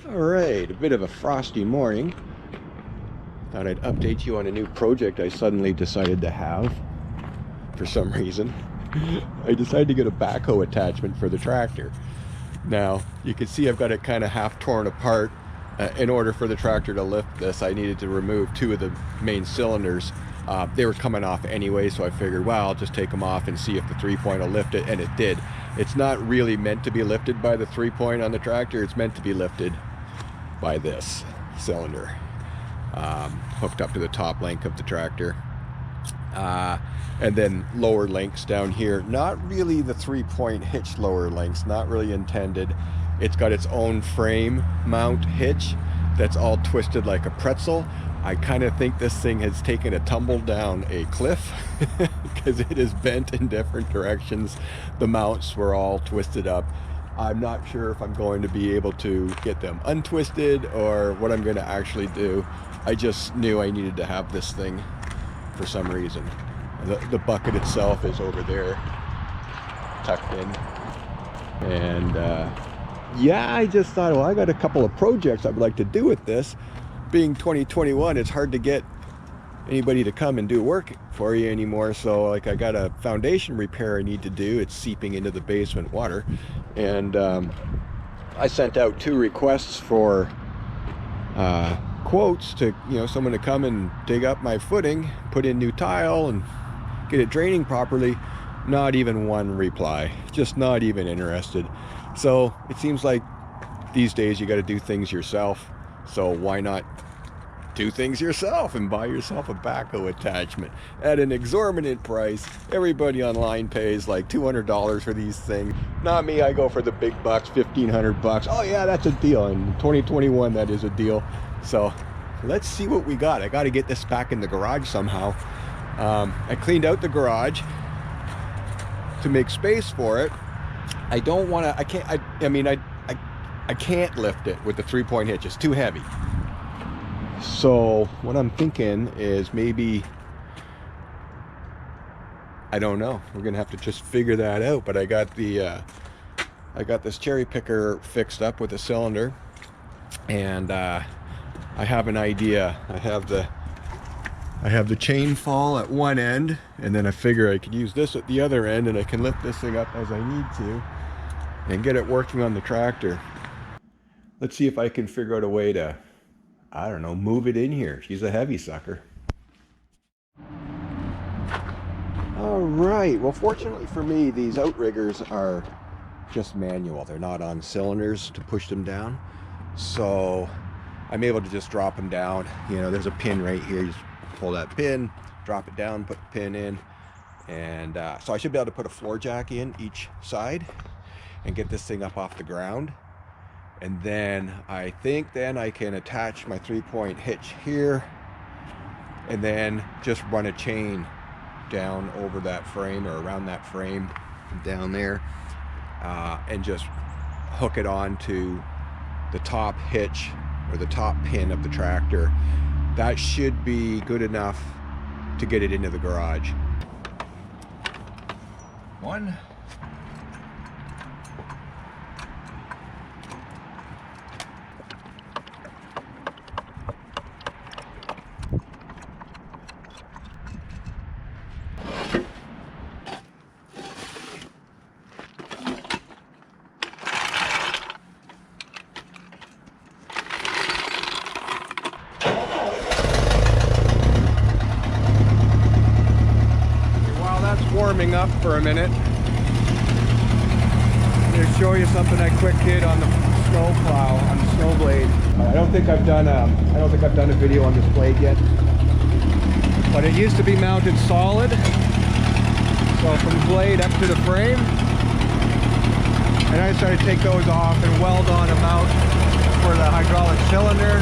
Alright, a bit of a frosty morning. Thought I'd update you on a new project I suddenly decided to have for some reason. I decided to get a backhoe attachment for the tractor. Now, you can see I've got it kind of half torn apart. In order for the tractor to lift this, I needed to remove two of the main cylinders. They were coming off anyway, so I figured, well, I'll just take them off and see if the 3-point will lift it, and it did. It's not really meant to be lifted by the 3-point on the tractor. It's meant to be lifted by this cylinder, hooked up to the top link of the tractor. And then lower links down here, not really the 3-point hitch lower links, not really intended. It's got its own frame mount hitch that's all twisted like a pretzel. I kind of think this thing has taken a tumble down a cliff because it is bent in different directions. The mounts were all twisted up. I'm not sure if I'm going to be able to get them untwisted or what I'm going to actually do. I just knew I needed to have this thing for some reason. The bucket itself is over there, tucked in. And yeah, I just thought, well, I got a couple of projects I would like to do with this. Being 2021, it's hard to get anybody to come and do work for you anymore. So like I got a foundation repair I need to do. It's seeping into the basement water. And I sent out 2 requests for quotes to, someone to come and dig up my footing, put in new tile and get it draining properly. Not even one reply, just not even interested. So it seems like these days you got to do things yourself. So why not do things yourself and buy yourself a backhoe attachment at an exorbitant price? Everybody online pays like $200 for these things. Not me, I go for the big bucks, $1,500. Oh yeah, that's a deal. In 2021, that is a deal. So let's see what we got. I got to get this back in the garage somehow. I cleaned out the garage to make space for it. I don't want to, I can't lift it with the 3-point hitch. It's too heavy. So what I'm thinking is maybe, I don't know. We're gonna have to just figure that out. But I got this cherry picker fixed up with a cylinder, and I have an idea. I have the chain fall at one end, and then I figure I could use this at the other end, and I can lift this thing up as I need to and get it working on the tractor. Let's see if I can figure out a way to, I don't know, move it in here. She's a heavy sucker. All right, well, fortunately for me, these outriggers are just manual. They're not on cylinders to push them down. So I'm able to just drop them down. There's a pin right here. You just pull that pin, drop it down, put the pin in. And so I should be able to put a floor jack in each side and get this thing up off the ground. And then I think then I can attach my 3-point hitch here and then just run a chain down over that frame or around that frame down there, and just hook it on to the top hitch or the top pin of the tractor. That should be good enough to get it into the garage. One. Warming up for a minute. I'm going to show you something I quick did on the snow plow, on the snow blade. I don't think I've done a video on this blade yet, but it used to be mounted solid. So from the blade up to the frame, and I decided to take those off and weld on a mount for the hydraulic cylinder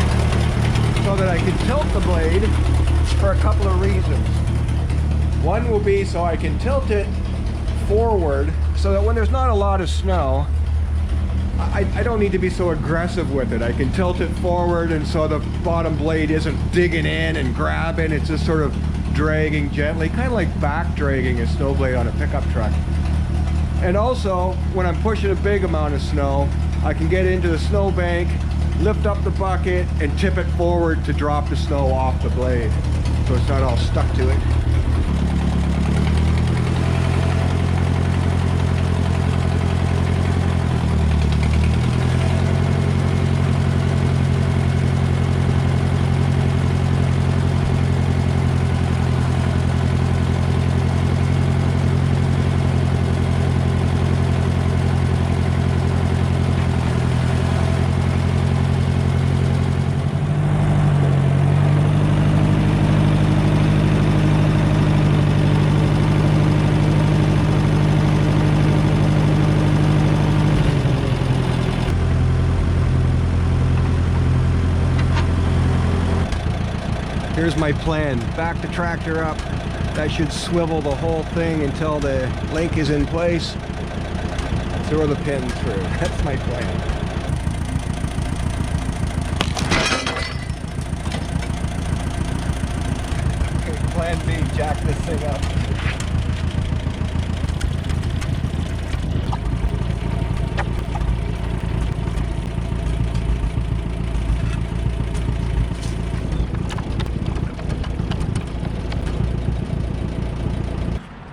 so that I could tilt the blade for a couple of reasons. One will be so I can tilt it forward so that when there's not a lot of snow, I don't need to be so aggressive with it. I can tilt it forward, and so the bottom blade isn't digging in and grabbing. It's just sort of dragging gently, kind of like back dragging a snow blade on a pickup truck. And also, when I'm pushing a big amount of snow, I can get into the snowbank lift up the bucket and tip it forward to drop the snow off the blade so it's not all stuck to it. Here's my plan. Back the tractor up. That should swivel the whole thing until the link is in place. Throw the pin through. That's my plan. Okay, plan B, jack this thing up.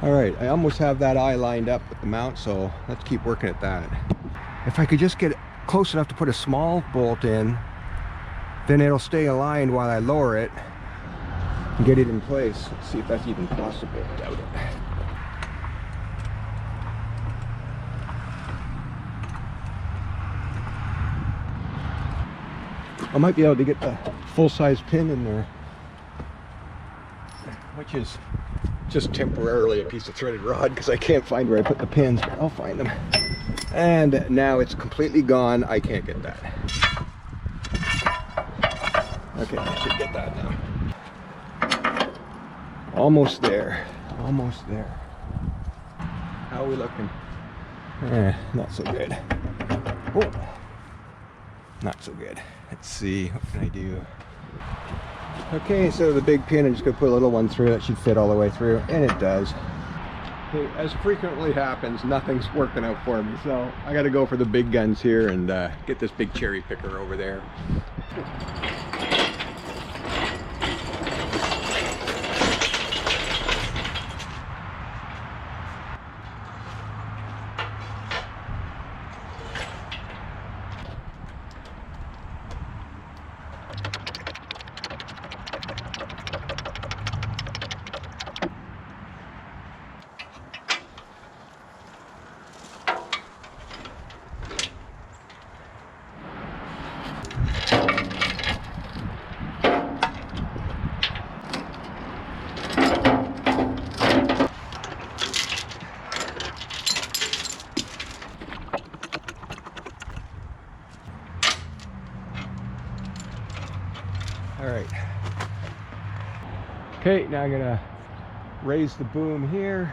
All right, I almost have that eye lined up with the mount, so let's keep working at that. If I could just get close enough to put a small bolt in, then it'll stay aligned while I lower it and get it in place. Let's see if that's even possible. Doubt it. I might be able to get the full-size pin in there, which is just temporarily a piece of threaded rod because I can't find where I put the pins, but I'll find them. And now it's completely gone. I can't get that. Okay, I should get that now. Almost there. Almost there. How are we looking? Not so good. Oh, not so good. Let's see, what can I do? Okay, instead of the big pin, I'm just going to put a little one through. That should fit all the way through, and it does. Okay, as frequently happens, nothing's working out for me, so I got to go for the big guns here and get this big cherry picker over there. All right. Okay, now I'm gonna raise the boom here,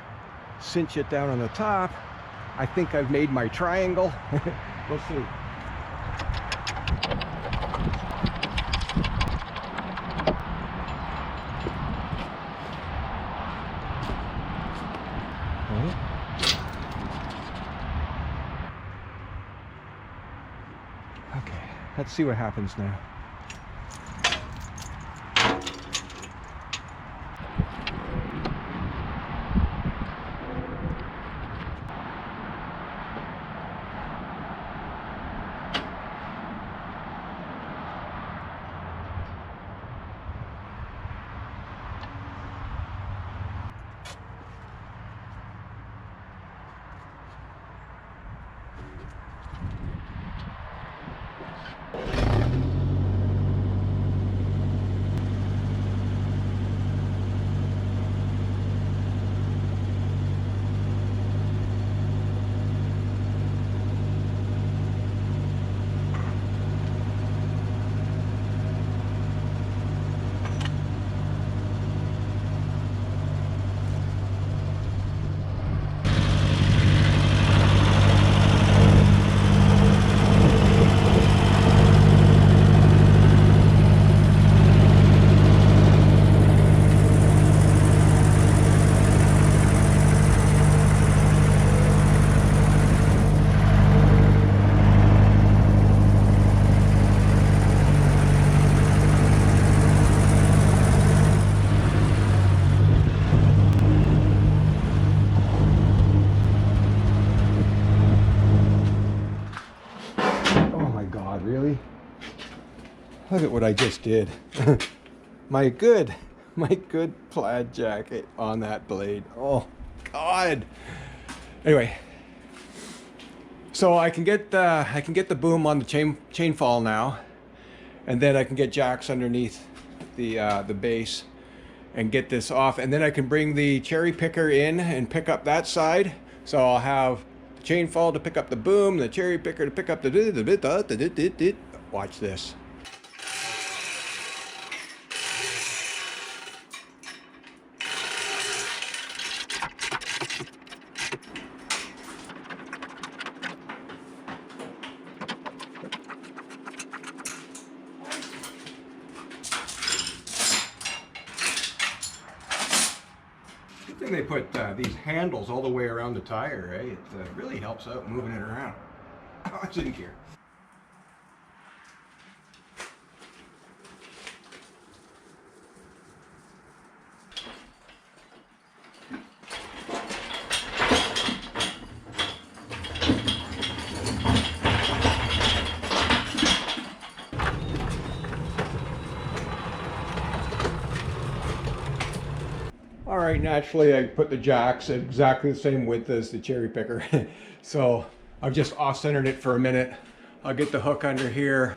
cinch it down on the top. I think I've made my triangle. We'll see. Okay, let's see what happens now. Look at what I just did. my good plaid jacket on that blade. Oh God. Anyway, so I can get the boom on the chain fall now, and then I can get jacks underneath the base and get this off, and then I can bring the cherry picker in and pick up that side. So I'll have the chain fall to pick up the boom, the cherry picker to pick up the watch this. They put these handles all the way around the tire, eh? It really helps out moving it around. Oh, it's in gear. Alright, naturally I put the jacks at exactly the same width as the cherry picker. So I've just off-centered it for a minute. I'll get the hook under here.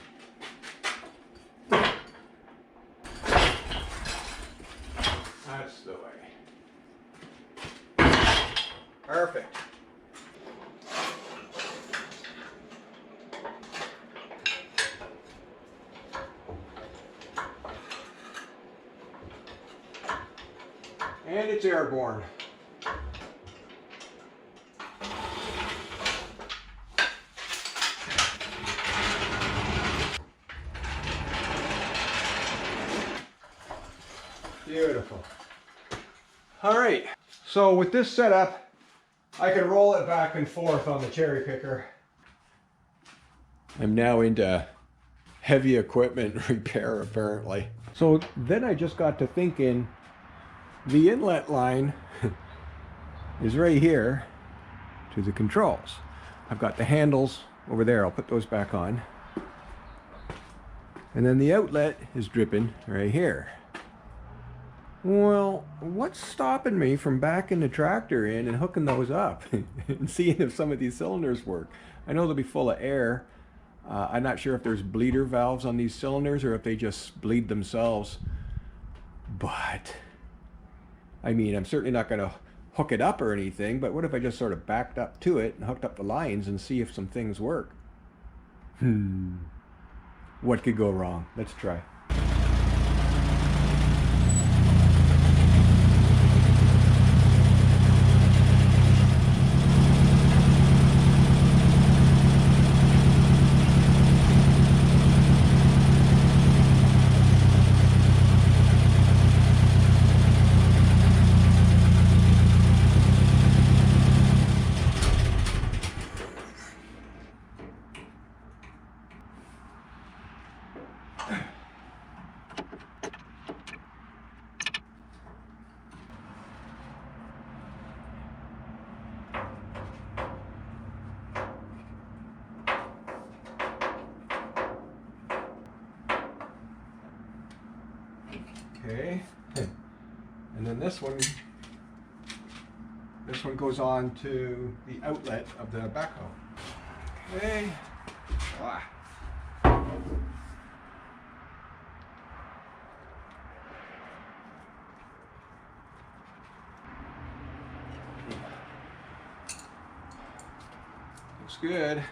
That's the way. Perfect. And it's airborne. Beautiful. All right, so with this setup, I can roll it back and forth on the cherry picker. I'm now into heavy equipment repair, apparently. So then I just got to thinking, the inlet line is right here to the controls. I've got the handles over there. I'll put those back on. And then the outlet is dripping right here. Well, what's stopping me from backing the tractor in and hooking those up and seeing if some of these cylinders work? I know they'll be full of air. I'm not sure if there's bleeder valves on these cylinders or if they just bleed themselves. But I mean, I'm certainly not going to hook it up or anything, but what if I just sort of backed up to it and hooked up the lines and see if some things work? What could go wrong? Let's try. Okay, and then this one goes on to the outlet of the backhoe. Okay. Ah. Looks good.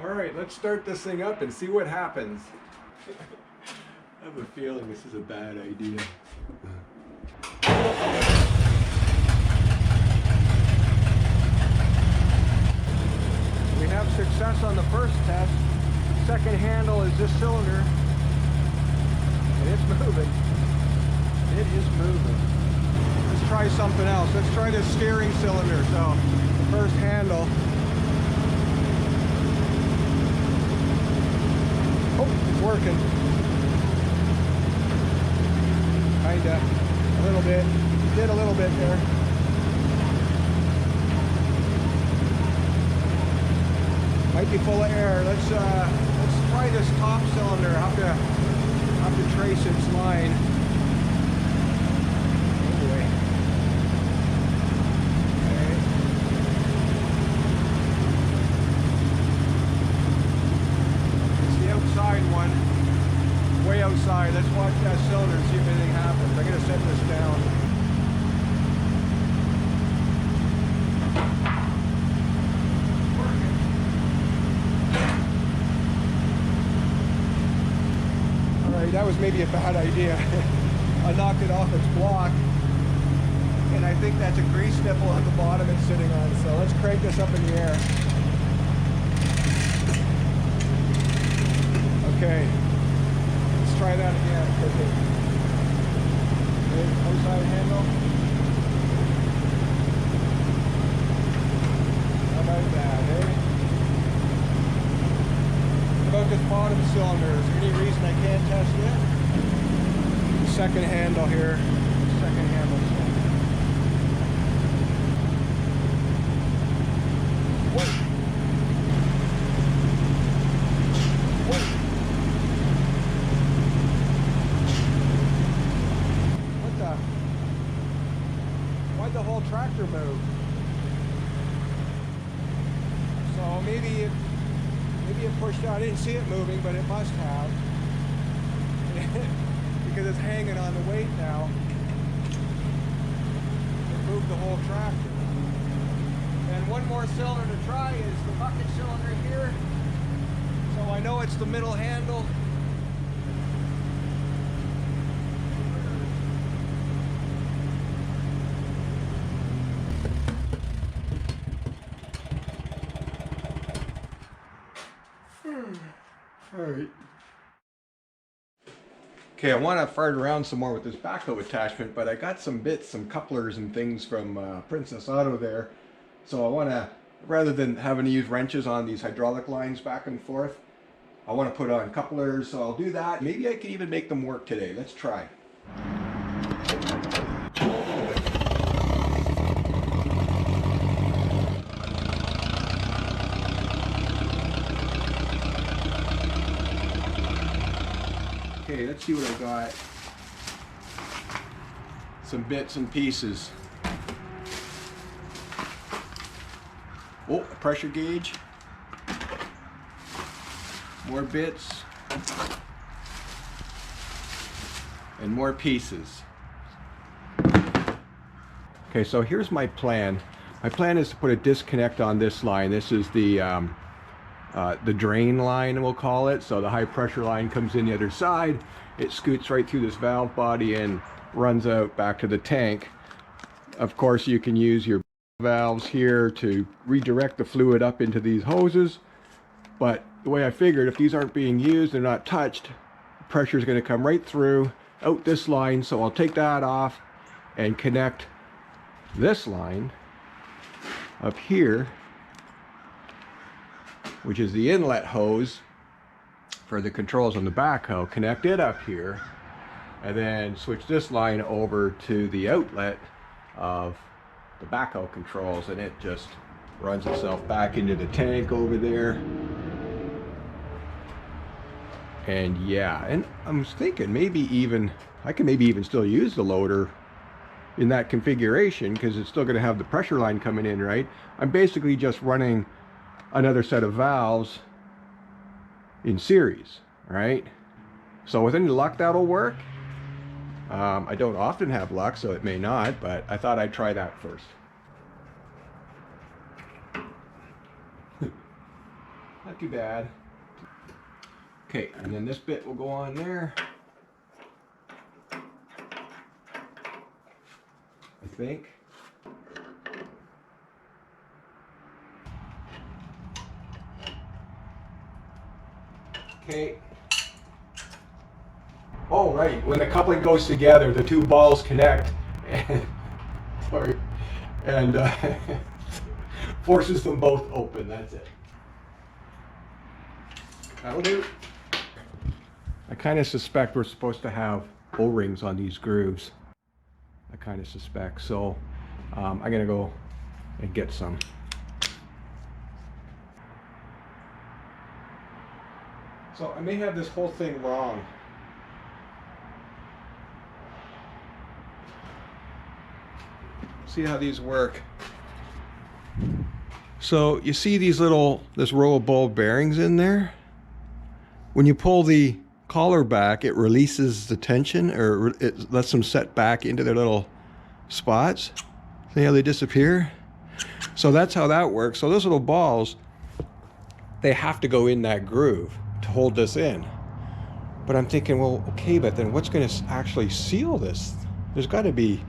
All right, let's start this thing up and see what happens. I have a feeling this is a bad idea. We have success on the first test. Second handle is this cylinder. And it's moving. It is moving. Let's try something else. Let's try this steering cylinder. So, the first handle. Oh, it's working. Kinda. A little bit. Did a little bit there. Might be full of air. Let's try this top cylinder. Have to trace its line. Anyway. Okay. It's the outside one. Way outside. Let's watch that cylinder and see if anything happens. I'm gonna set this down. That was maybe a bad idea. I knocked it off its block, and I think that's a grease nipple at the bottom it's sitting on. So let's crank this up in the air. Okay, let's try that again. Okay, outside handle. How about that, eh? About this bottom cylinder, is there any reason I can't test it? Second handle here. Second handle. Wait. What the? Why'd the whole tractor move? So maybe it pushed out. I didn't see it moving, but it must have. Because it's hanging on the weight now. It moved the whole tractor. And one more cylinder to try is the bucket cylinder here. So I know it's the middle handle. All right. Okay, I want to fart around some more with this backhoe attachment, but I got some bits, some couplers and things from Princess Auto there. So I want to, rather than having to use wrenches on these hydraulic lines back and forth, I want to put on couplers, so I'll do that. Maybe I can even make them work today. Let's try. Okay, let's see what I got. Some bits and pieces. Oh, a pressure gauge. More bits. And more pieces. Okay, so here's my plan. My plan is to put a disconnect on this line. This is the drain line, we'll call it. So the high pressure line comes in the other side. It scoots right through this valve body and runs out back to the tank. Of course, you can use your valves here to redirect the fluid up into these hoses. But the way I figured, if these aren't being used, they're not touched, pressure is going to come right through, out this line. So I'll take that off and connect this line up here, which is the inlet hose for the controls on the backhoe. Connect it up here, and then switch this line over to the outlet of the backhoe controls, and it just runs itself back into the tank over there. And yeah, and I was thinking maybe even I can maybe even still use the loader in that configuration, because it's still going to have the pressure line coming in, right? I'm basically just running another set of valves in series, right? So with any luck, that'll work. I don't often have luck, so it may not, but I thought I'd try that first. Not too bad. Okay, and then this bit will go on there, I think. Okay. Oh, right. When the coupling goes together, the two balls connect and, forces them both open. That's it. That'll do. I kind of suspect we're supposed to have O-rings on these grooves. I kind of suspect. So I'm going to go and get some. So I may have this whole thing wrong. See how these work. So you see these this row of ball bearings in there? When you pull the collar back, it releases the tension, or it lets them set back into their little spots. See how they disappear? So that's how that works. So those little balls, they have to go in that groove to hold this in. But I'm thinking, well, okay, but then what's going to actually seal this? There's got to be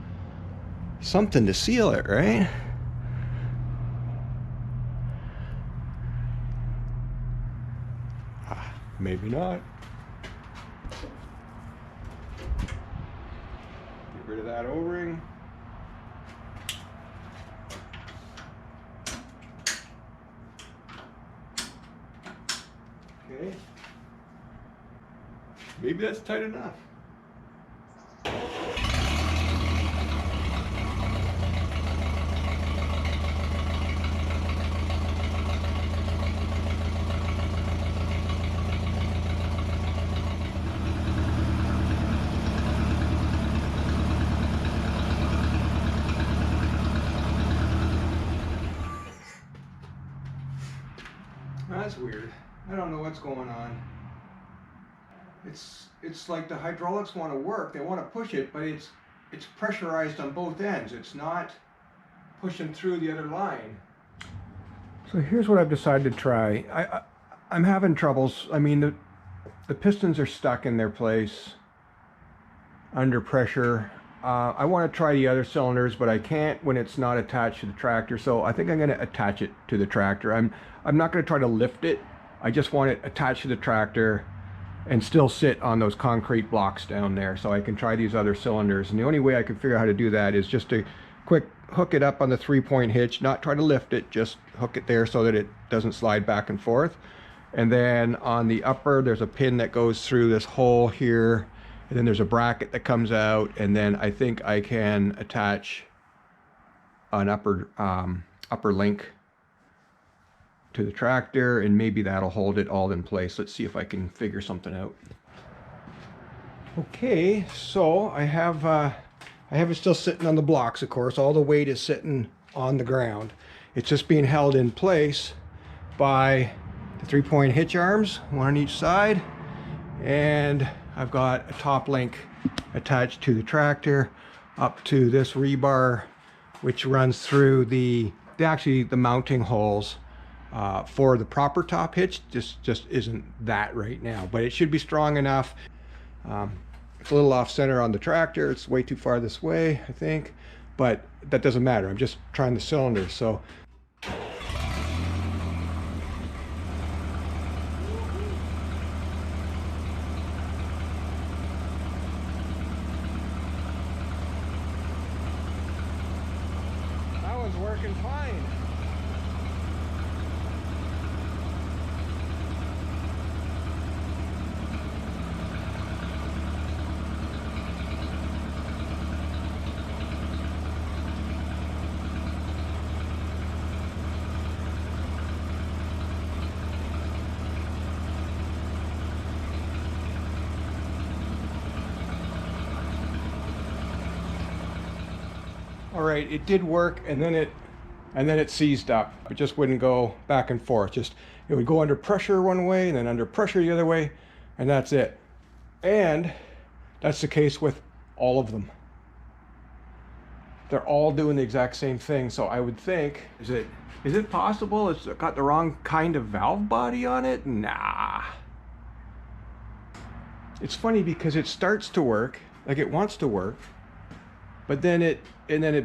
something to seal it, right? Maybe not. Get rid of that O-ring. Okay. Maybe that's tight enough. That's weird. I don't know what's going on. It's like the hydraulics want to work. They want to push it, but it's pressurized on both ends. It's not pushing through the other line. So here's what I've decided to try. I'm having troubles. I mean, the pistons are stuck in their place under pressure. I want to try the other cylinders, but I can't when it's not attached to the tractor. So I think I'm going to attach it to the tractor. I'm not going to try to lift it. I just want it attached to the tractor and still sit on those concrete blocks down there, so I can try these other cylinders. And the only way I can figure out how to do that is just to quick hook it up on the 3-point hitch, not try to lift it, just hook it there so that it doesn't slide back and forth. And then on the upper, there's a pin that goes through this hole here, and then there's a bracket that comes out, and then I think I can attach an upper link to the tractor, and maybe that'll hold it all in place. Let's see if I can figure something out. Okay, so I have it still sitting on the blocks, of course. All the weight is sitting on the ground. It's just being held in place by the 3-point hitch arms, one on each side, and I've got a top link attached to the tractor up to this rebar, which runs through the mounting holes for the proper top hitch. Just isn't that right now, but it should be strong enough. It's a little off center on the tractor. It's way too far this way, I think, but that doesn't matter. I'm just trying the cylinder. So that one's working fine. All right, it did work, and then it seized up. It just wouldn't go back and forth. It would go under pressure one way and then under pressure the other way, and that's it. And that's the case with all of them. They're all doing the exact same thing. So I would think, is it possible it's got the wrong kind of valve body on it? Nah. It's funny because it starts to work, like it wants to work, but then it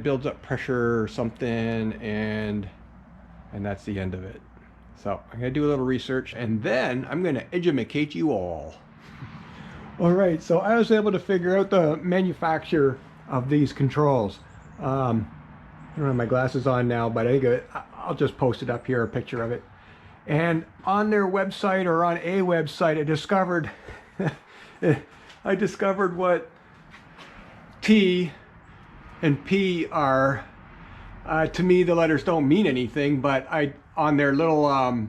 builds up pressure or something, and that's the end of it. So I'm gonna do a little research, and then I'm gonna educate you all. All right, so I was able to figure out the manufacturer of these controls. I don't have my glasses on now, but I think I'll just post it up here, a picture of it. And on their website, or on a website, I discovered what T and P are. To me, the letters don't mean anything, but on their little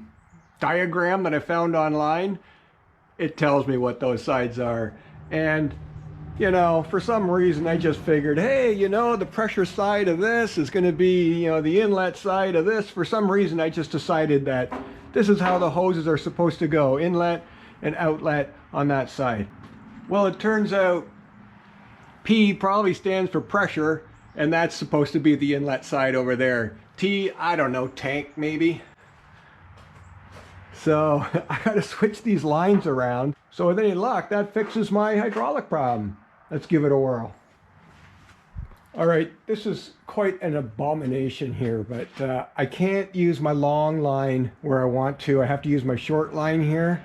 diagram that I found online, it tells me what those sides are. And you know, for some reason I just figured, hey, you know, the pressure side of this is going to be, you know, the inlet side of this. For some reason I just decided that this is how the hoses are supposed to go, inlet and outlet on that side. Well, it turns out P probably stands for pressure, and that's supposed to be the inlet side over there. T, I don't know, tank maybe. So I got to switch these lines around. So with any luck, that fixes my hydraulic problem. Let's give it a whirl. All right, this is quite an abomination here, but I can't use my long line where I want to. I have to use my short line here.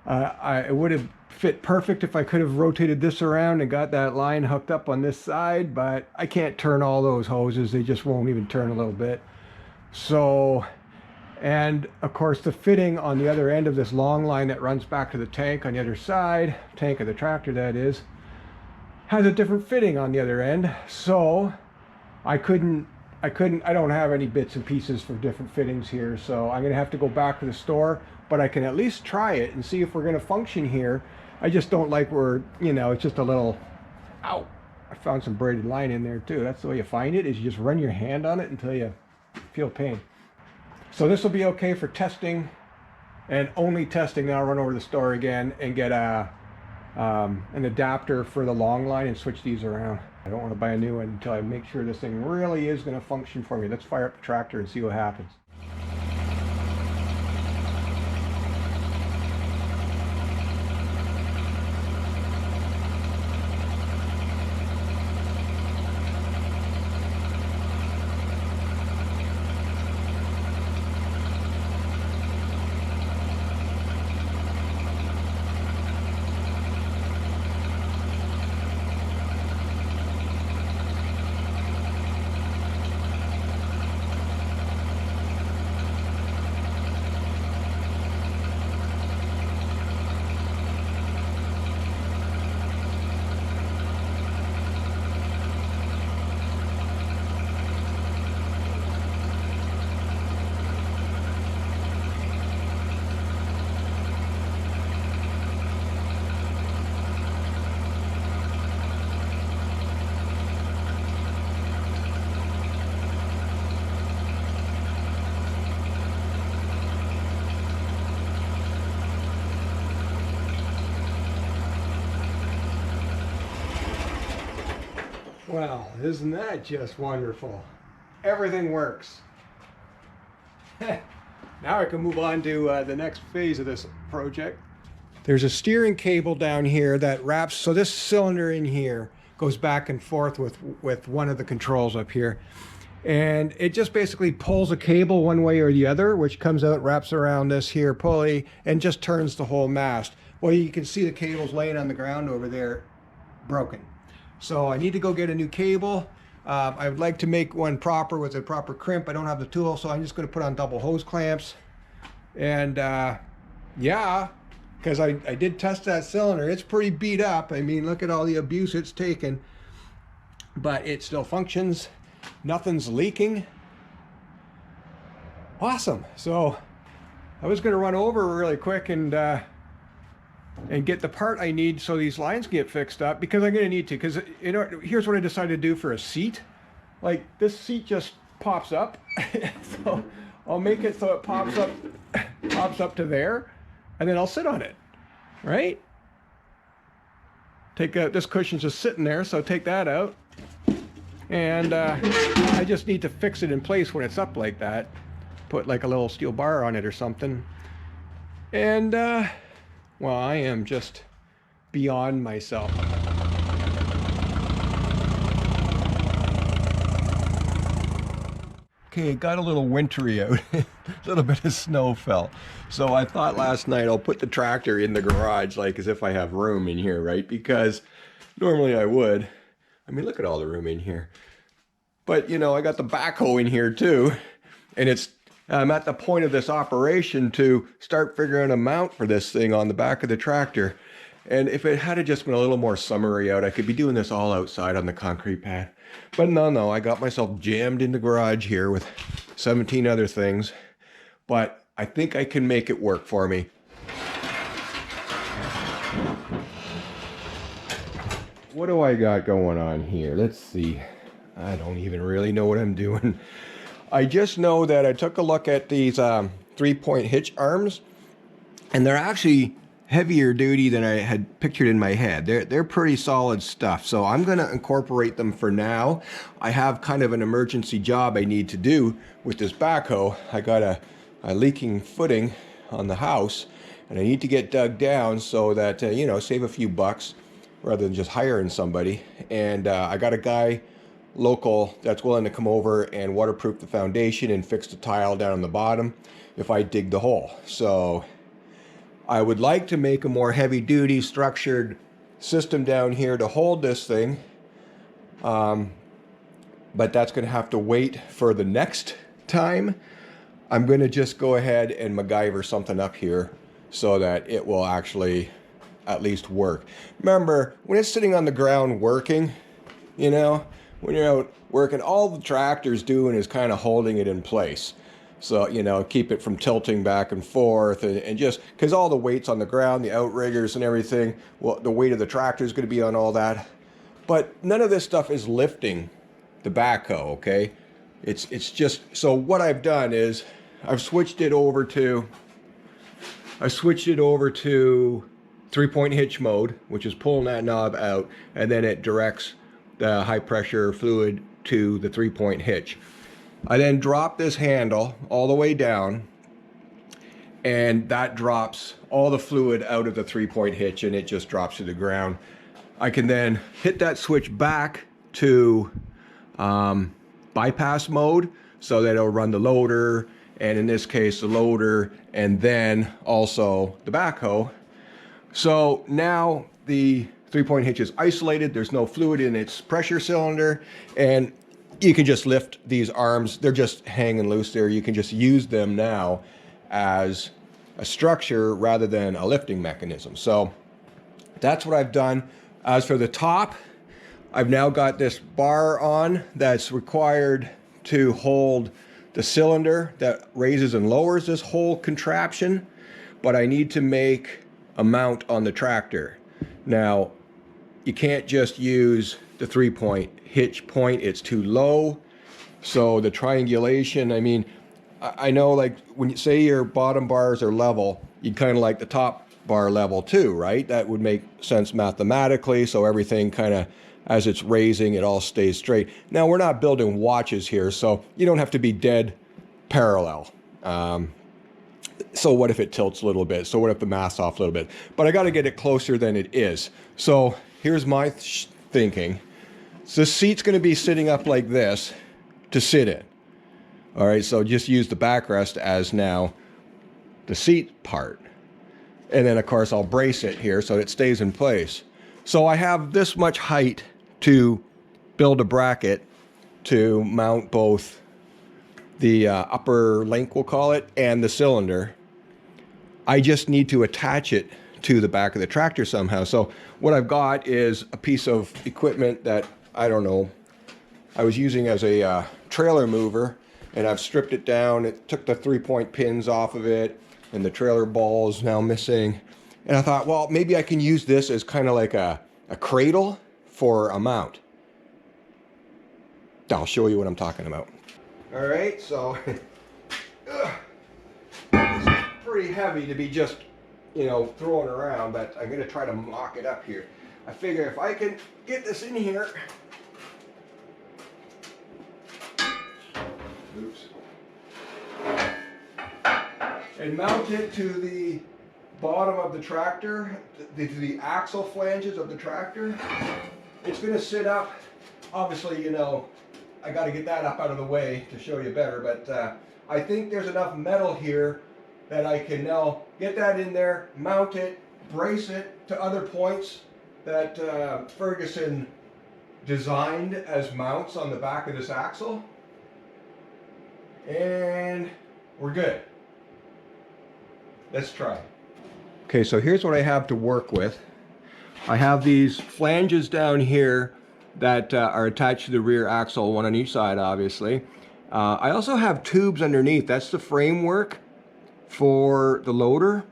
It would have fit perfect if I could have rotated this around and got that line hooked up on this side, but I can't turn all those hoses. They just won't even turn a little bit. So, and of course the fitting on the other end of this long line that runs back to the tank on the other side, tank of the tractor that is, has a different fitting on the other end. So I don't have any bits and pieces for different fittings here. So I'm gonna have to go back to the store, but I can at least try it and see if we're gonna function here. I just don't like where, you know, it's just a little, ow, I found some braided line in there too. That's the way you find it, is you just run your hand on it until you feel pain. So this will be okay for testing and only testing. Then I'll run over to the store again and get an adapter for the long line and switch these around. I don't want to buy a new one until I make sure this thing really is going to function for me. Let's fire up the tractor and see what happens. Well, isn't that just wonderful? Everything works. Now I can move on to the next phase of this project. There's a steering cable down here that wraps, so this cylinder in here goes back and forth with one of the controls up here. And it just basically pulls a cable one way or the other, which comes out, wraps around this here pulley, and just turns the whole mast. Well, you can see the cables laying on the ground over there, broken. So I need to go get a new cable. I would like to make one proper with a proper crimp. I don't have the tool, so I'm just going to put on double hose clamps. And yeah, because I did test that cylinder. It's pretty beat up. I mean, look at all the abuse it's taken. But it still functions. Nothing's leaking. Awesome. So I was going to run over really quick and get the part I need so these lines get fixed up, because I'm going to need to, because you know, here's what I decided to do for a seat. Like, this seat just pops up. So I'll make it so it pops up to there, and then I'll sit on it, right? Take this cushion's just sitting there, so take that out. And I just need to fix it in place when it's up like that. Put like a little steel bar on it or something. And well, I am just beyond myself. Okay, it got a little wintry out. A little bit of snow fell. So I thought last night I'll put the tractor in the garage, like as if I have room in here, right? Because normally I would. I mean, look at all the room in here. But, you know, I got the backhoe in here too. And I'm at the point of this operation to start figuring a mount for this thing on the back of the tractor. And if it had just been a little more summery out, I could be doing this all outside on the concrete pad. But no, I got myself jammed in the garage here with 17 other things. But I think I can make it work for me. What do I got going on here? Let's see. I don't even really know what I'm doing. I just know that I took a look at these 3-point hitch arms, and they're actually heavier duty than I had pictured in my head. They're pretty solid stuff, so I'm going to incorporate them for now. I have kind of an emergency job I need to do with this backhoe. I got a leaking footing on the house, and I need to get dug down so that, you know, save a few bucks rather than just hiring somebody. And I got a guy local that's willing to come over and waterproof the foundation and fix the tile down on the bottom if I dig the hole. So I would like to make a more heavy-duty structured system down here to hold this thing, but that's going to have to wait for the next time. I'm going to just go ahead and MacGyver something up here so that it will actually at least work. Remember, when it's sitting on the ground working, you know, when you're out working, all the tractor's doing is kind of holding it in place. So, you know, keep it from tilting back and forth, and just because all the weight's on the ground, the outriggers and everything, well, the weight of the tractor is going to be on all that. But none of this stuff is lifting the backhoe, okay? It's just, so what I've done is I've switched it over to 3-point hitch mode, which is pulling that knob out, and then it directs the high pressure fluid to the 3-point hitch. I then drop this handle all the way down, and that drops all the fluid out of the 3-point hitch, and it just drops to the ground. I can then hit that switch back to bypass mode so that it'll run the loader, and in this case the loader, and then also the backhoe. So now the 3-point hitch is isolated, there's no fluid in its pressure cylinder, and you can just lift these arms. They're just hanging loose there. You can just use them now as a structure rather than a lifting mechanism. So that's what I've done. As for the top, I've now got this bar on that's required to hold the cylinder that raises and lowers this whole contraption, but I need to make a mount on the tractor. Now, you can't just use the 3-point hitch point, it's too low. So the triangulation, I mean, I know, like when you say your bottom bars are level, you'd kind of like the top bar level too, right? That would make sense mathematically, so everything kind of, as it's raising, it all stays straight. Now, we're not building watches here, so you don't have to be dead parallel. So what if it tilts a little bit? So what if the math's off a little bit? But I got to get it closer than it is. So here's my thinking. So the seat's going to be sitting up like this to sit in. All right, so just use the backrest as now the seat part. And then, of course, I'll brace it here so it stays in place. So I have this much height to build a bracket to mount both the upper link, we'll call it, and the cylinder. I just need to attach it to the back of the tractor somehow. So what I've got is a piece of equipment that, I don't know, I was using as a trailer mover, and I've stripped it down. It took the 3-point pins off of it, and the trailer ball is now missing. And I thought, well, maybe I can use this as kind of like a cradle for a mount. I'll show you what I'm talking about. All right, so it's pretty heavy to be just, you know, throwing around, but I'm going to try to mock it up here. I figure if I can get this in here, oops, and mount it to the bottom of the tractor, to the axle flanges of the tractor, it's going to sit up. Obviously, you know, I got to get that up out of the way to show you better, but I think there's enough metal here that I can now get that in there, mount it, brace it to other points that Ferguson designed as mounts on the back of this axle, and we're good. Let's try. Okay, so here's what I have to work with. I have these flanges down here that are attached to the rear axle, one on each side, obviously. I also have tubes underneath. That's the framework for the loader.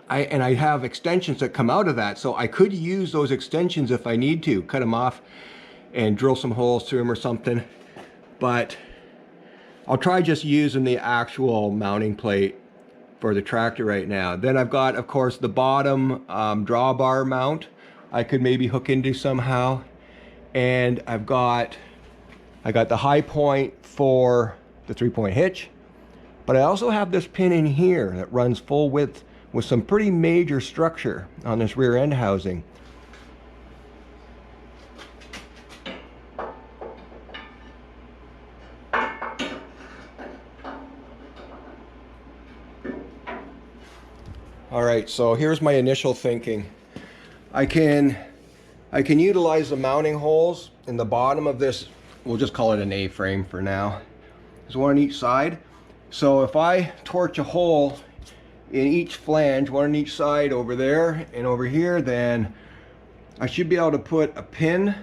I have extensions that come out of that, so I could use those extensions if I need to, cut them off and drill some holes through them or something. But I'll try just using the actual mounting plate for the tractor right now. Then I've got, of course, the bottom drawbar mount I could maybe hook into somehow. And I got the high point for the 3-point hitch. But I also have this pin in here that runs full width with some pretty major structure on this rear end housing. All right, so here's my initial thinking. I can utilize the mounting holes in the bottom of this, we'll just call it an A-frame for now. There's one on each side. So if I torch a hole in each flange, one on each side over there and over here, then I should be able to put a pin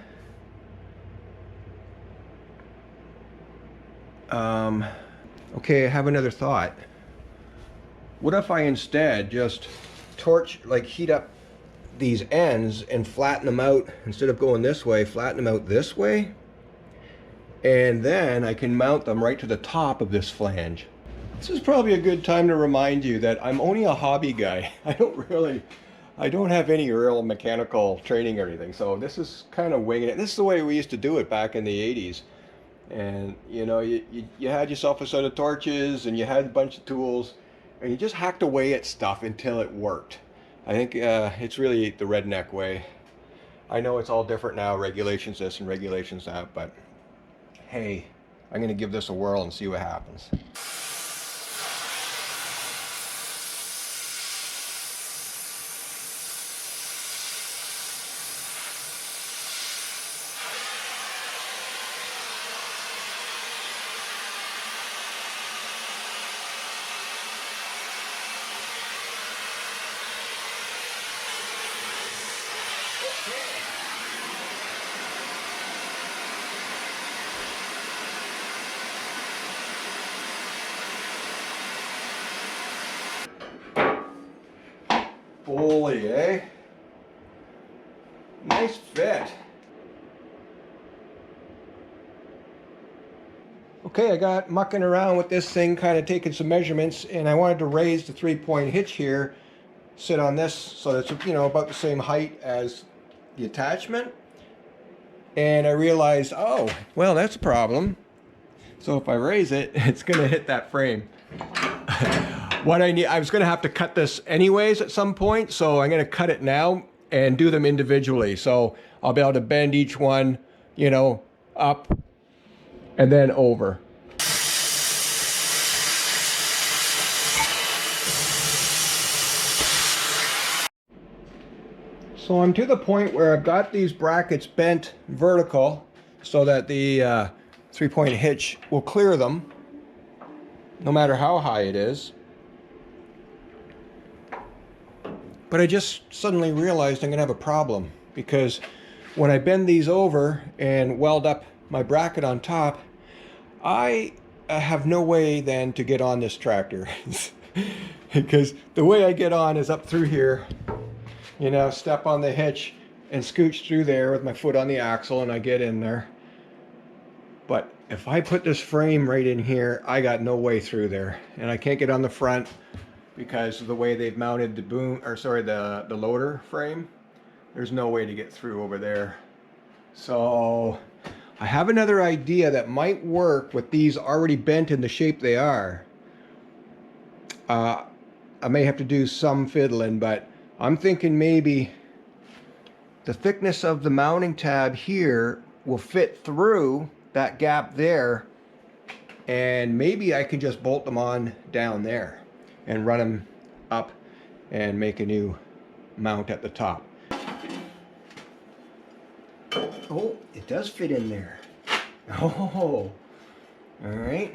okay, I have another thought. What if I instead just heat up these ends and flatten them out, instead of going this way, flatten them out this way, and then I can mount them right to the top of this flange. This is probably a good time to remind you that I'm only a hobby guy. I don't have any real mechanical training or anything, so this is kind of winging it. This is the way we used to do it back in the 80s. And you know, you had yourself a set of torches and you had a bunch of tools, and you just hacked away at stuff until it worked. I think it's really the redneck way. I know it's all different now, regulations this and regulations that, but hey, I'm going to give this a whirl and see what happens. Holy, eh? Nice fit. Okay, I got mucking around with this thing, kind of taking some measurements, and I wanted to raise the 3-point hitch here, sit on this so that's, you know, about the same height as the attachment. And I realized, oh, well, that's a problem. So if I raise it, it's going to hit that frame. What I need, I was going to have to cut this anyways at some point, so I'm going to cut it now and do them individually. So I'll be able to bend each one, you know, up and then over. So I'm to the point where I've got these brackets bent vertical so that the 3-point hitch will clear them no matter how high it is. But I just suddenly realized I'm going to have a problem, because when I bend these over and weld up my bracket on top, I have no way then to get on this tractor. Because the way I get on is up through here, you know, step on the hitch and scooch through there with my foot on the axle and I get in there. But if I put this frame right in here, I got no way through there, and I can't get on the front because of the way they've mounted the the loader frame. There's no way to get through over there. So I have another idea that might work with these already bent in the shape they are. I may have to do some fiddling, but I'm thinking maybe the thickness of the mounting tab here will fit through that gap there, and maybe I can just bolt them on down there and run them up and make a new mount at the top. Oh, it does fit in there. Oh, all right.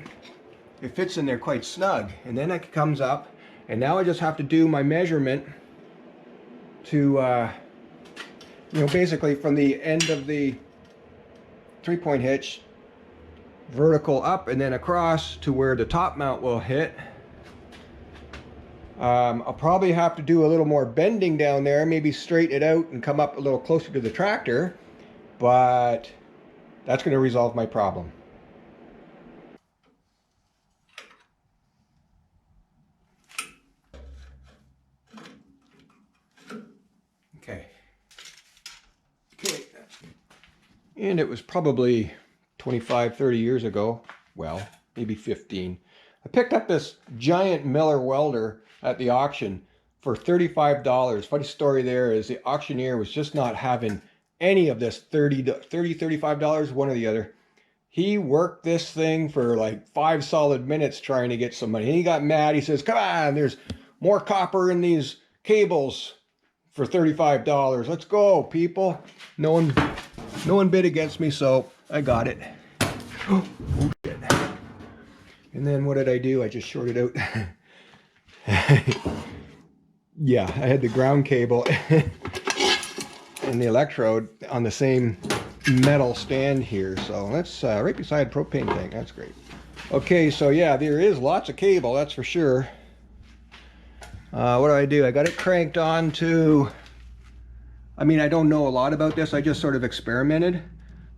It fits in there quite snug. And then it comes up, and now I just have to do my measurement to, you know, basically from the end of the 3-point hitch, vertical up and then across to where the top mount will hit. I'll probably have to do a little more bending down there, maybe straighten it out and come up a little closer to the tractor, but that's going to resolve my problem. Okay. Okay. And it was probably 25, 30 years ago. Well, maybe 15. I picked up this giant Miller welder at the auction for $35. Funny story there is the auctioneer was just not having any of this $35, one or the other. He worked this thing for like 5 solid minutes trying to get some money. And he got mad. He says, come on, there's more copper in these cables for $35. Let's go, people. No one bid against me, so I got it. Oh, shit. And then what did I do? I just shorted out. Yeah, I had the ground cable and the electrode on the same metal stand here. So that's right beside propane tank. That's great. Okay, so yeah, there is lots of cable, that's for sure. What do? I got it cranked on to, I mean, I don't know a lot about this. I just sort of experimented.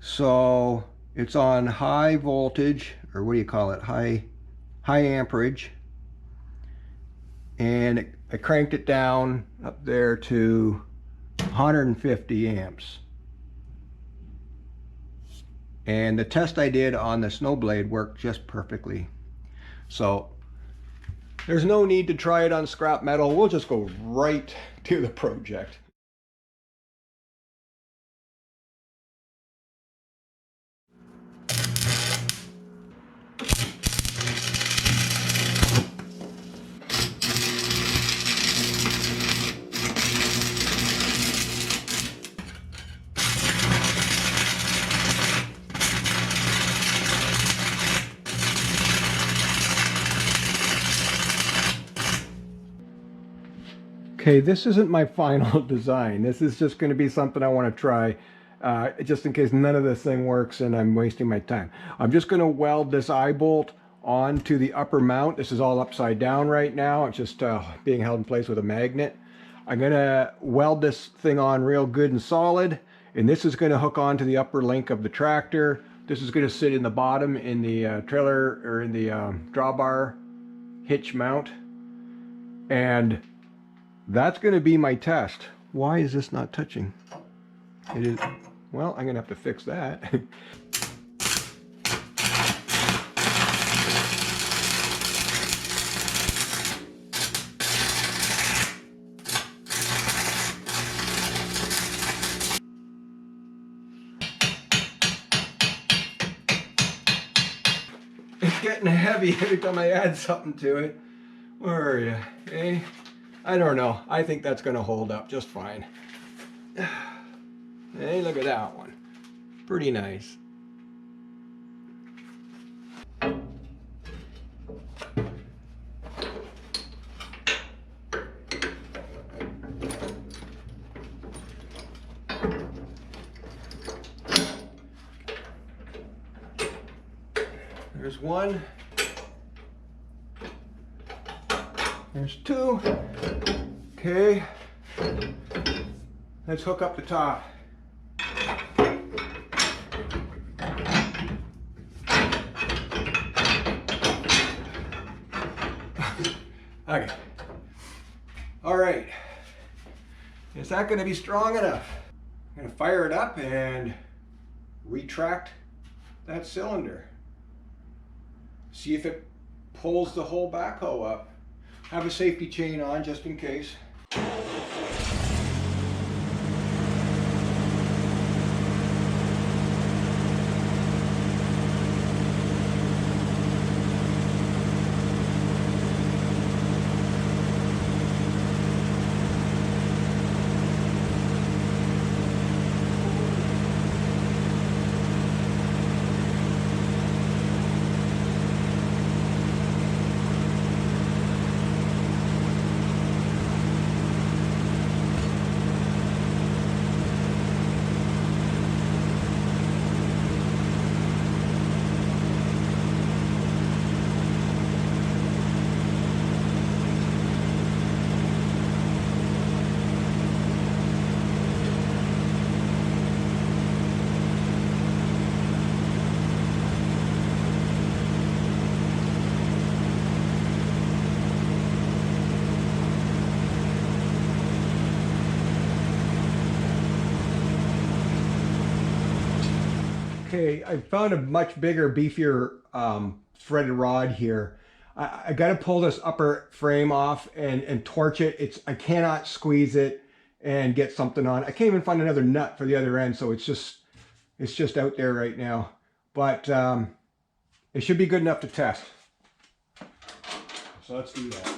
So it's on high voltage, or what do you call it? High amperage. And I cranked it down up there to 150 amps. And the test I did on the Snowblade worked just perfectly. So there's no need to try it on scrap metal. We'll just go right to the project. Okay, this isn't my final design. This is just going to be something I want to try, just in case none of this thing works and I'm wasting my time. I'm just going to weld this eye bolt onto the upper mount. This is all upside down right now. It's just being held in place with a magnet. I'm going to weld this thing on real good and solid, and this is going to hook onto the upper link of the tractor. This is going to sit in the bottom in the trailer, or in the drawbar hitch mount. And that's going to be my test. Why is this not touching? It is. Well, I'm going to have to fix that. It's getting heavy every time I add something to it. Where are you? Okay. I don't know. I think that's going to hold up just fine. Hey, look at that one. Pretty nice. There's one. There's two. Okay. Let's hook up the top. Okay. All right. Is that going to be strong enough? I'm going to fire it up and retract that cylinder. See if it pulls the whole backhoe up. Have a safety chain on just in case. Okay, I found a much bigger, beefier threaded rod here. I got to pull this upper frame off and torch it. I cannot squeeze it and get something on. I can't even find another nut for the other end, so it's just out there right now. But it should be good enough to test. So let's do that.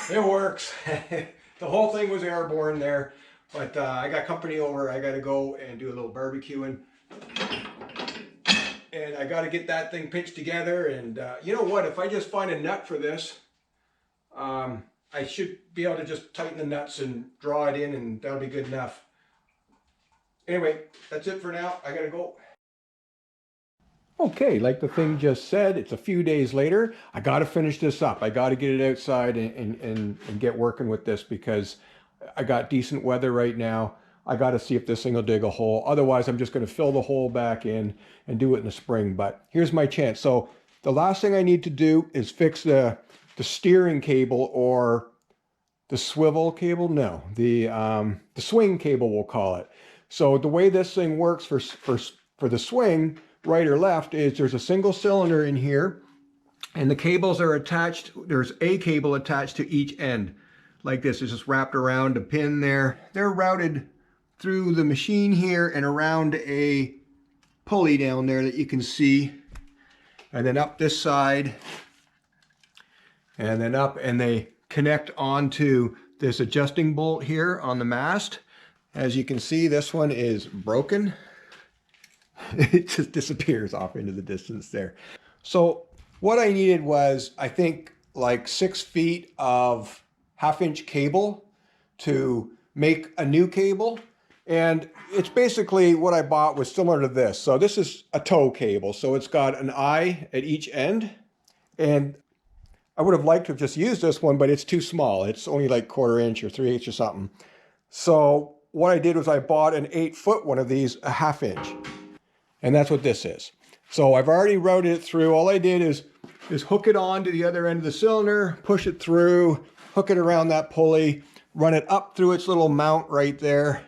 It works. The whole thing was airborne there, but I got company over. I got to go and do a little barbecuing, and I got to get that thing pinched together. And you know what? If I just find a nut for this, I should be able to just tighten the nuts and draw it in, and that'll be good enough. Anyway, that's it for now. I got to go. Okay, like the thing just said, it's a few days later. I got to finish this up. I got to get it outside and get working with this because I got decent weather right now. I got to see if this thing will dig a hole. Otherwise, I'm just going to fill the hole back in and do it in the spring. But here's my chance. So the last thing I need to do is fix the steering cable or the swivel cable. No, the swing cable, we'll call it. So the way this thing works for the swing, right or left, is there's a single cylinder in here and the cables are attached. There's a cable attached to each end like this. It's just wrapped around a pin there. They're routed through the machine here and around a pulley down there that you can see, and then up this side and then up, and they connect onto this adjusting bolt here on the mast. As you can see, this one is broken. It just disappears off into the distance there. So what I needed was, I think, like 6 feet of 1/2-inch cable to make a new cable. And it's basically what I bought was similar to this. So this is a tow cable. So it's got an eye at each end. And I would have liked to have just used this one, but it's too small. It's only like 1/4 inch or 3/8 or something. So what I did was I bought an 8-foot one of these, a 1/2 inch. And that's what this is. So I've already routed it through. All I did is hook it on to the other end of the cylinder, push it through, hook it around that pulley, run it up through its little mount right there.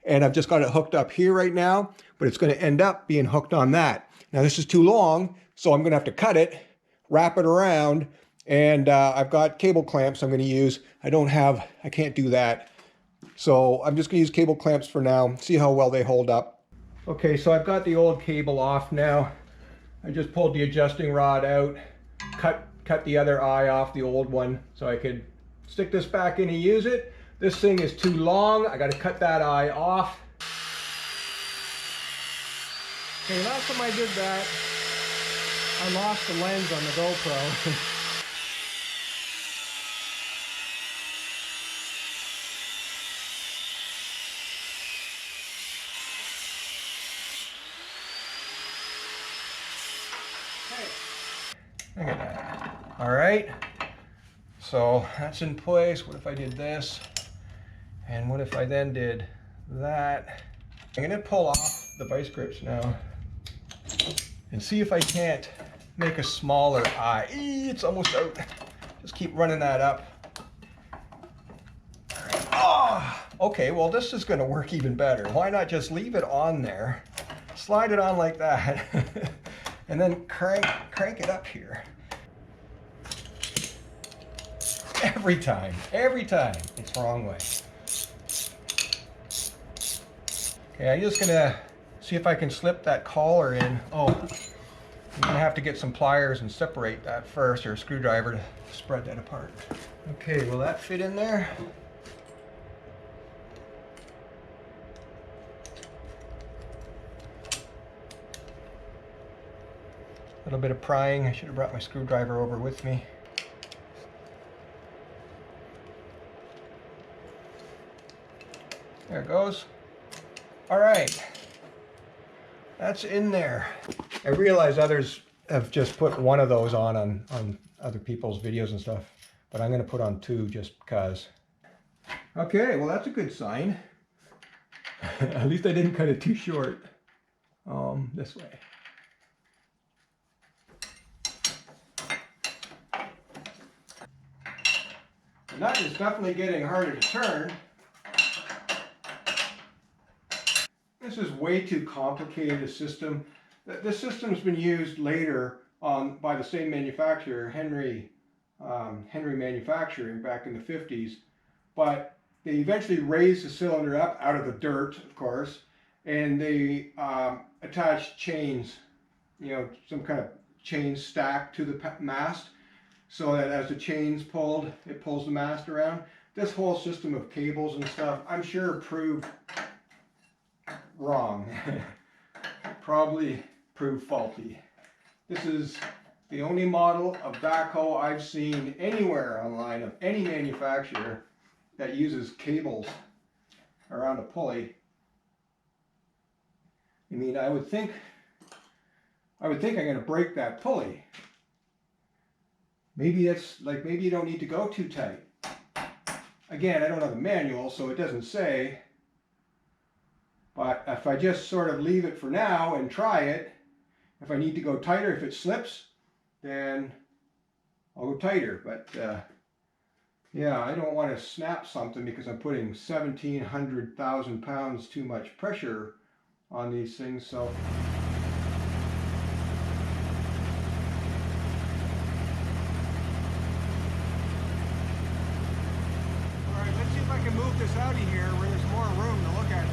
And I've just got it hooked up here right now, but it's going to end up being hooked on that. Now this is too long, so I'm going to have to cut it, wrap it around, and I've got cable clamps I'm going to use. I can't do that. So I'm just going to use cable clamps for now, see how well they hold up. Okay, so I've got the old cable off now. I just pulled the adjusting rod out, cut the other eye off the old one so I could stick this back in and use it. This thing is too long. I got to cut that eye off. Okay, last time I did that, I lost the lens on the GoPro. Look at that. All right. So that's in place. What if I did this? And what if I then did that? I'm gonna pull off the vice grips now and see if I can't make a smaller eye. It's almost out. Just keep running that up. All right. Oh, okay, well this is gonna work even better. Why not just leave it on there, slide it on like that, and then crank it up here. Every time, it's the wrong way. Okay, I'm just gonna see if I can slip that collar in. Oh, I'm gonna have to get some pliers and separate that first, or a screwdriver to spread that apart. Okay, will that fit in there? A little bit of prying. I should have brought my screwdriver over with me. There it goes. All right, that's in there. I realize others have just put one of those on other people's videos and stuff, but I'm gonna put on two just because. Okay, well that's a good sign. At least I didn't cut it too short. This way. The nut is definitely getting harder to turn. This is way too complicated a system. This system's been used later on by the same manufacturer, Henry Manufacturing, back in the 50s. But they eventually raised the cylinder up out of the dirt, of course, and they attached chains, you know, some kind of chain stack to the mast, so that as the chain's pulled, it pulls the mast around. This whole system of cables and stuff, I'm sure proved wrong. Probably proved faulty. This is the only model of backhoe I've seen anywhere online of any manufacturer that uses cables around a pulley. I mean, I would think I'm going to break that pulley. Maybe it's like, maybe you don't need to go too tight. Again, I don't have the manual, so it doesn't say. But if I just sort of leave it for now and try it, if I need to go tighter, if it slips, then I'll go tighter. But yeah, I don't want to snap something because I'm putting 1,700,000 pounds too much pressure on these things. So. All right, let's see if I can move this out of here where there's more room to look at it.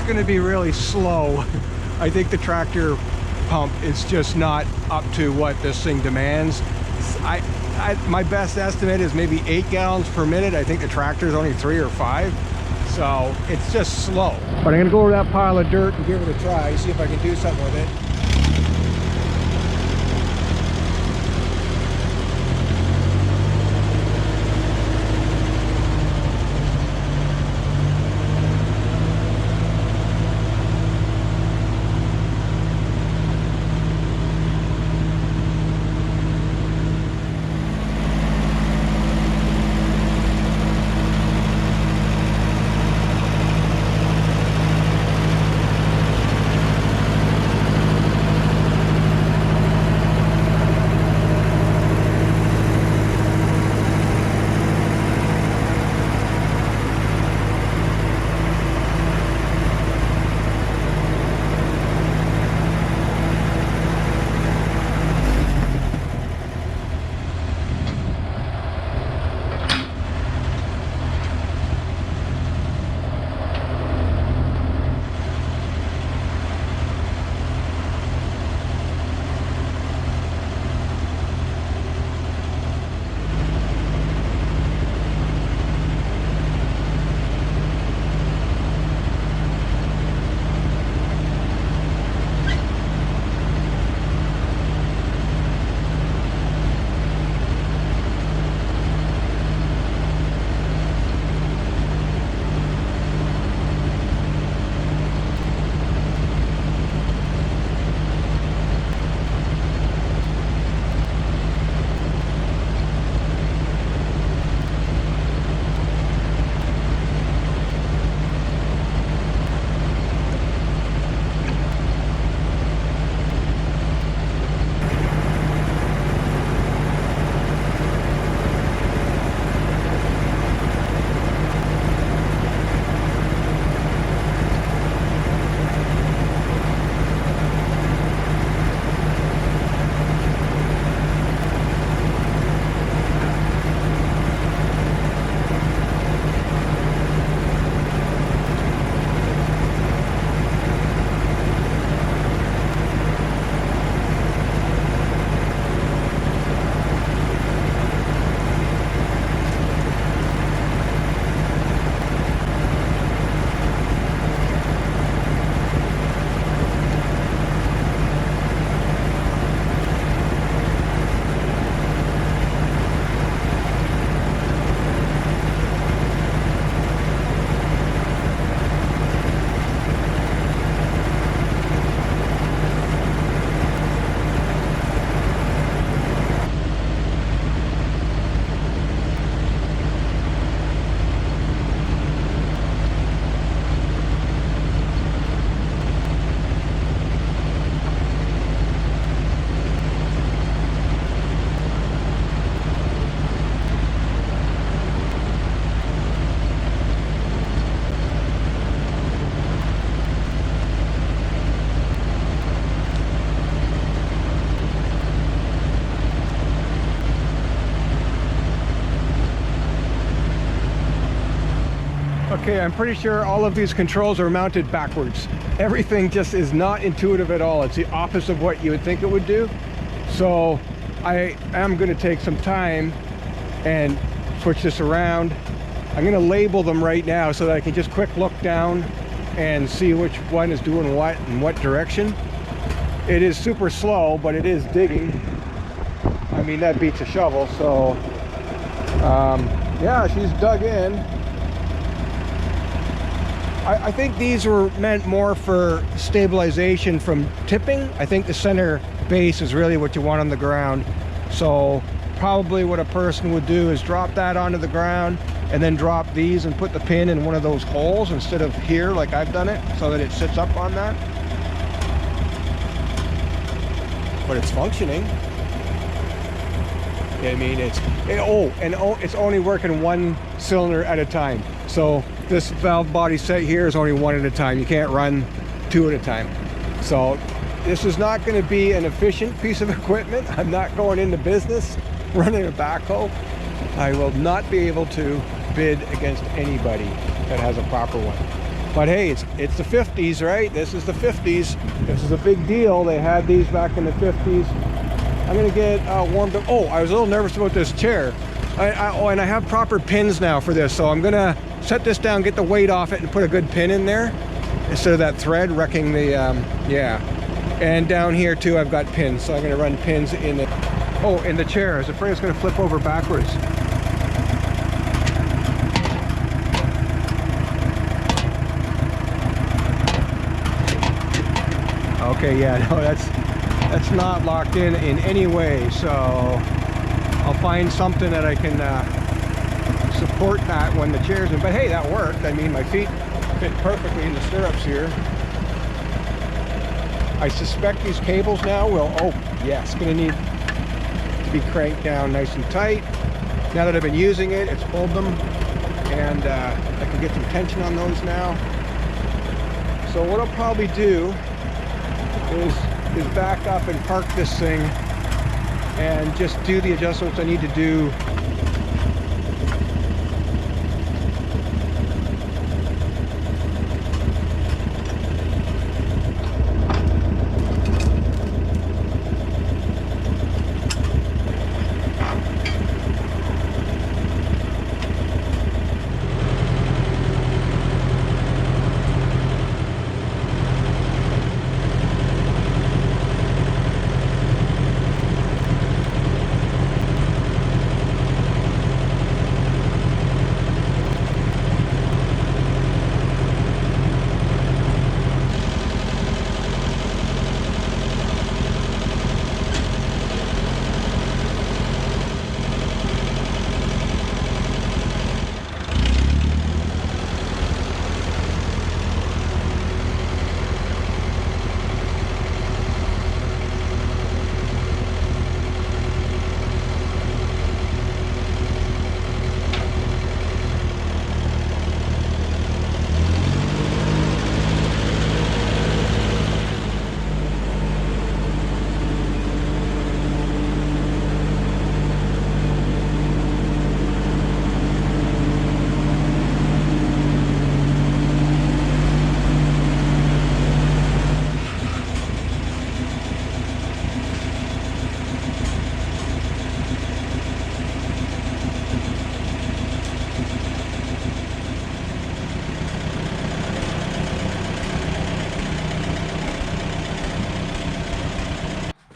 it's going to be really slow. I think the tractor pump is just not up to what this thing demands. My best estimate is maybe 8 gallons per minute. I think the tractor is only 3 or 5. So it's just slow. But I'm going to go over that pile of dirt and give it a try, see if I can do something with it. Okay, I'm pretty sure all of these controls are mounted backwards. Everything just is not intuitive at all. It's the opposite of what you would think it would do. So I am going to take some time and switch this around. I'm going to label them right now so that I can just quick look down and see which one is doing what in what direction. It is super slow, but it is digging. I mean, that beats a shovel. So yeah, she's dug in. I think these were meant more for stabilization from tipping. I think the center base is really what you want on the ground. So probably what a person would do is drop that onto the ground and then drop these and put the pin in one of those holes instead of here like I've done it, so that it sits up on that. But it's functioning. I mean, it's only working one cylinder at a time. So this valve body set here is only one at a time. You can't run two at a time. So this is not going to be an efficient piece of equipment. I'm not going into business running a backhoe. I will not be able to bid against anybody that has a proper one. But hey, it's the 50s, right? This is the 50s. This is a big deal. They had these back in the 50s. I'm gonna get warmed up. Oh, I was a little nervous about this chair. Oh, and I have proper pins now for this, so I'm gonna set this down, get the weight off it, and put a good pin in there instead of that thread wrecking the, yeah. And down here too, I've got pins, so I'm gonna run pins in the, oh, in the chair. I was afraid it's gonna flip over backwards. Okay, yeah, no, that's not locked in any way, so I'll find something that I can support that when the chair's in. But hey, that worked. I mean, my feet fit perfectly in the stirrups here. I suspect these cables now will, oh yes, gonna need to be cranked down nice and tight. Now that I've been using it, it's pulled them, and I can get some tension on those now. So what I'll probably do is back up and park this thing and just do the adjustments I need to do.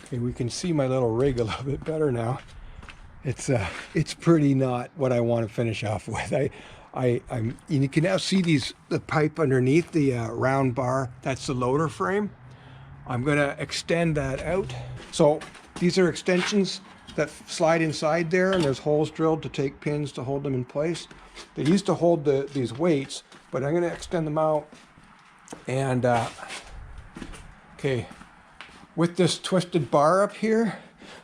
Okay, we can see my little rig a little bit better now. It's pretty not what I want to finish off with. You can now see the pipe underneath the round bar. That's the loader frame. I'm going to extend that out. So these are extensions that slide inside there, and there's holes drilled to take pins to hold them in place. They used to hold these weights, but I'm going to extend them out. And okay, with this twisted bar up here,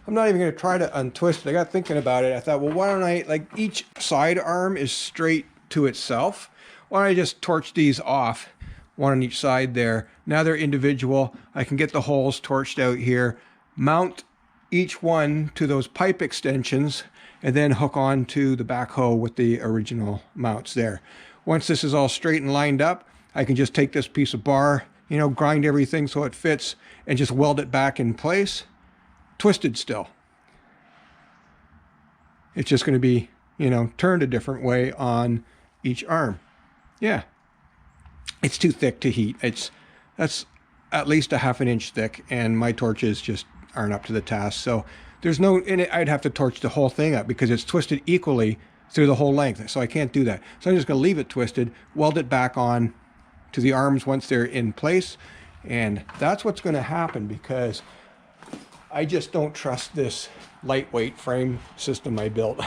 I'm not even going to try to untwist it. I got thinking about it. I thought, well, why don't I, like, each side arm is straight to itself. Why don't I just torch these off, one on each side there. Now they're individual. I can get the holes torched out here, mount each one to those pipe extensions, and then hook on to the backhoe with the original mounts there. Once this is all straight and lined up, I can just take this piece of bar, you know, grind everything so it fits, and just weld it back in place, twisted still. It's just going to be, you know, turned a different way on each arm. Yeah, it's too thick to heat. That's at least a ½ inch thick, and my torches just aren't up to the task. So there's no, in it, I'd have to torch the whole thing up because it's twisted equally through the whole length. So I can't do that. So I'm just going to leave it twisted, weld it back on to the arms once they're in place. And that's what's going to happen, because I just don't trust this lightweight frame system I built.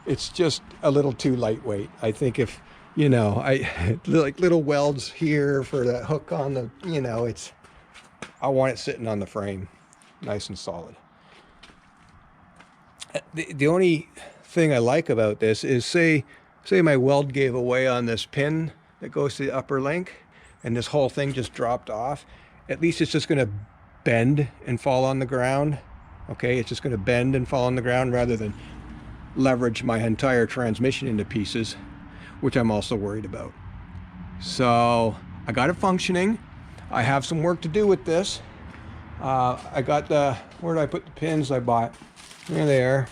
It's just a little too lightweight. I think if, you know, like little welds here for that hook on the, you know, I want it sitting on the frame nice and solid. The only thing I like about this is, say my weld gave away on this pin that goes to the upper link, and this whole thing just dropped off. At least it's just going to bend and fall on the ground. Okay, it's just going to bend and fall on the ground rather than leverage my entire transmission into pieces, which I'm also worried about. So I got it functioning. I have some work to do with this. I got the, where did I put the pins I bought? There they are.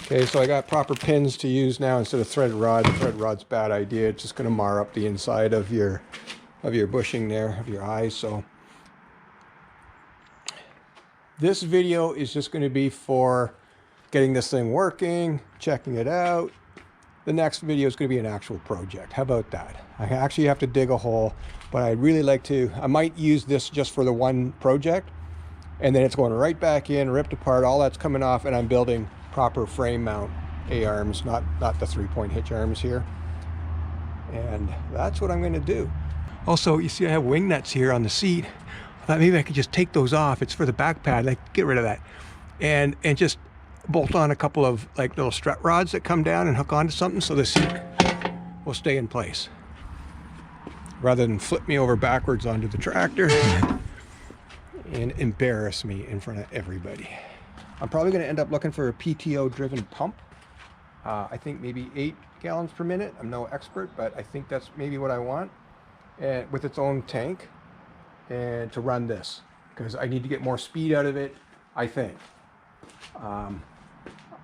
Okay, so I got proper pins to use now instead of thread rod. Thread rod's a bad idea. It's just going to mar up the inside of your bushing there, of your eyes. So this video is just going to be for getting this thing working, checking it out. The next video is going to be an actual project. How about that? I actually have to dig a hole, but I'd really like to, I might use this just for the one project, and then it's going right back in, ripped apart, all that's coming off, and I'm building proper frame mount A-arms, not the 3-point hitch arms here. And that's what I'm going to do. Also, you see I have wing nuts here on the seat. I thought maybe I could just take those off. It's for the back pad. Like, get rid of that. And just bolt on a couple of like little strut rods that come down and hook onto something so the seat will stay in place. Rather than flip me over backwards onto the tractor and embarrass me in front of everybody. I'm probably going to end up looking for a PTO driven pump. I think maybe 8 gallons per minute. I'm no expert, but I think that's maybe what I want. And with its own tank, and to run this, because I need to get more speed out of it, I think.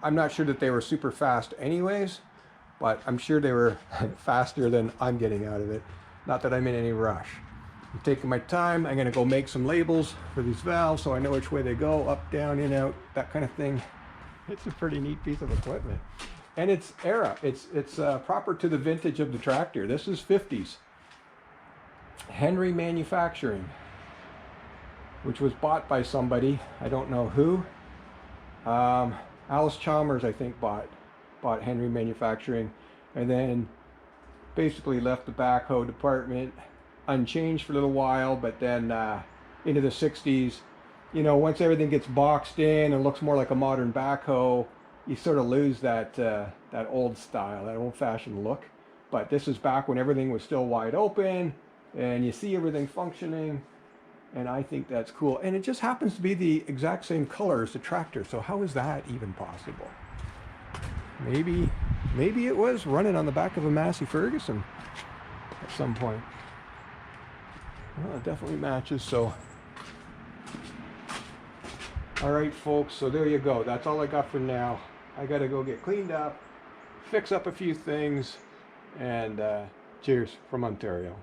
I'm not sure that they were super fast anyways, but I'm sure they were faster than I'm getting out of it. Not that I'm in any rush. I'm taking my time. I'm going to go make some labels for these valves so I know which way they go, up, down, in, out, that kind of thing. It's a pretty neat piece of equipment. And it's era. It's proper to the vintage of the tractor. This is 50s. Henry Manufacturing, which was bought by somebody. I don't know who. Alice Chalmers, I think, bought Henry Manufacturing, and then basically left the backhoe department unchanged for a little while, but then into the 60s, you know, once everything gets boxed in and looks more like a modern backhoe, you sort of lose that that old style, that old-fashioned look. But this is back when everything was still wide open and you see everything functioning. And I think that's cool. And it just happens to be the exact same color as the tractor. So how is that even possible? Maybe it was running on the back of a Massey Ferguson at some point. Well, it definitely matches. So, all right, folks. So there you go. That's all I got for now. I got to go get cleaned up, fix up a few things, and cheers from Ontario.